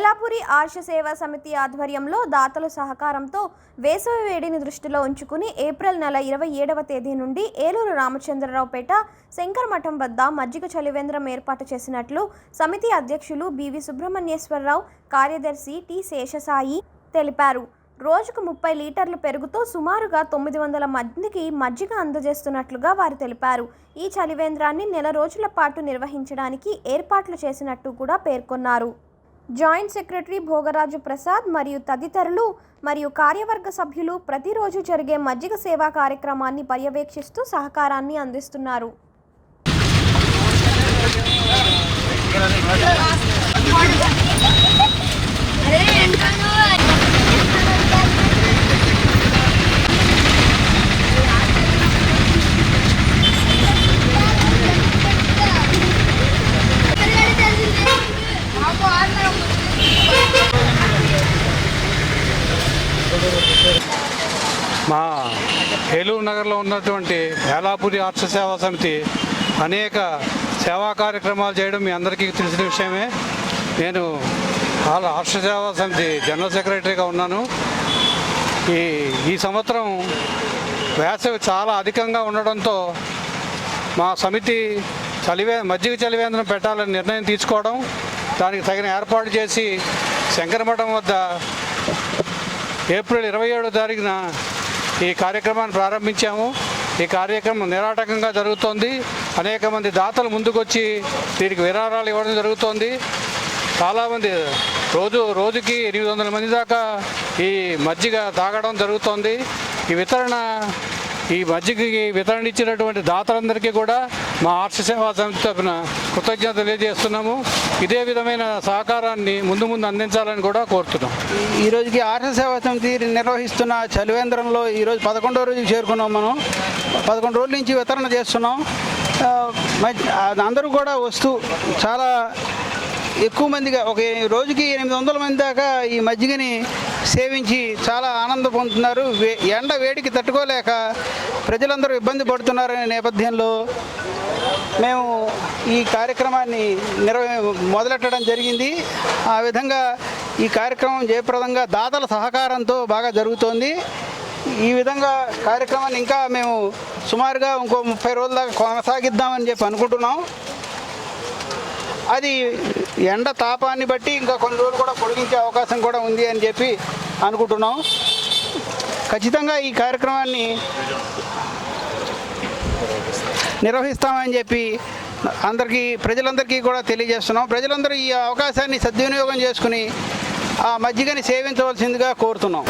ఏలాపురి ఆర్ష సేవా సమితి ఆధ్వర్యంలో దాతల సహకారంతో వేసవి వేడిని దృష్టిలో ఉంచుకుని ఏప్రిల్ నెల 27వ తేదీ నుండి ఏలూరు రామచంద్రరావుపేట శంకర్ మఠం వద్ద మజ్జిగ చలివేంద్రం ఏర్పాటు చేసినట్లు సమితి అధ్యక్షులు బివి సుబ్రహ్మణ్యేశ్వరరావు, కార్యదర్శి టి శేషసాయి తెలిపారు. రోజుకు 30 లీటర్ల పెరుగుతో సుమారుగా 900 మందికి మజ్జిగ అందజేస్తున్నట్లుగా వారు తెలిపారు. ఈ చలివేంద్రాన్ని నెల రోజుల పాటు నిర్వహించడానికి ఏర్పాట్లు చేసినట్టు కూడా పేర్కొన్నారు. జాయింట్ సెక్రటరీ భోగరాజు ప్రసాద్ మరియు తదితరులు మరియు కార్యవర్గ సభ్యులు ప్రతిరోజు జరిగే మజ్జిగ సేవా కార్యక్రమాన్ని పర్యవేక్షిస్తూ సహకారాన్ని అందిస్తున్నారు. మా ఏలూరు నగర్లో ఉన్నటువంటి ఏలాపురి ఆర్ష సేవా సమితి అనేక సేవా కార్యక్రమాలు చేయడం మీ అందరికీ తెలిసిన విషయమే. నేను ఆర్ష సేవా సమితి జనరల్ సెక్రటరీగా ఉన్నాను. ఈ సంవత్సరం వేసవి చాలా అధికంగా ఉండడంతో మా సమితి మజ్జిగ చలివేంద్రం పెట్టాలని నిర్ణయం తీసుకోవడం, దానికి తగిన ఏర్పాటు చేసి శంకరమఠం వద్ద ఏప్రిల్ 27వ తారీఖున ఈ కార్యక్రమాన్ని ప్రారంభించాము. ఈ కార్యక్రమం నిరాటకంగా జరుగుతోంది. అనేక మంది దాతలు ముందుకొచ్చి దీనికి విరాళాలు ఇవ్వడం జరుగుతోంది. చాలామంది రోజుకి 800 మంది దాకా ఈ మజ్జిగ తాగడం జరుగుతోంది. ఈ మజ్జిగకి వితరణ ఇచ్చినటువంటి దాతలందరికీ కూడా మా ఆర్ష సేవా సమితి తరఫున కృతజ్ఞత తెలియజేస్తున్నాము. ఇదే విధమైన సహకారాన్ని ముందు అందించాలని కూడా కోరుతున్నాం. ఈ రోజుకి ఆర్ష సేవా సమితి నిర్వహిస్తున్న చలివేంద్రంలో ఈరోజు 11వ రోజుకి చేరుకున్నాం. మనం 11 రోజుల నుంచి వితరణ చేస్తున్నాం. అందరూ కూడా వస్తూ చాలా ఎక్కువ మందిగా ఒక రోజుకి 800 మంది దాకా ఈ మజ్జిగని సేవించి చాలా ఆనందం పొందుతున్నారు. ఎండ వేడికి తట్టుకోలేక ప్రజలందరూ ఇబ్బంది పడుతున్నారనే నేపథ్యంలో మేము ఈ కార్యక్రమాన్ని మొదలెట్టడం జరిగింది. ఆ విధంగా ఈ కార్యక్రమం జయప్రదంగా దాతల సహకారంతో బాగా జరుగుతోంది. ఈ విధంగా కార్యక్రమాన్ని ఇంకా మేము సుమారుగా ఇంకో 30 రోజుల దాకా కొనసాగిద్దామని చెప్పి అనుకుంటున్నాం. అది ఎండ తాపాన్ని బట్టి ఇంకా కొన్ని రోజులు కూడా పొడిగించే అవకాశం కూడా ఉంది అని చెప్పి అనుకుంటున్నాం. ఖచ్చితంగా ఈ కార్యక్రమాన్ని నిర్వహిస్తామని చెప్పి ప్రజలందరికీ కూడా తెలియజేస్తున్నాం. ప్రజలందరూ ఈ అవకాశాన్ని సద్వినియోగం చేసుకుని ఆ మజ్జిగని సేవించవలసిందిగా కోరుతున్నాం.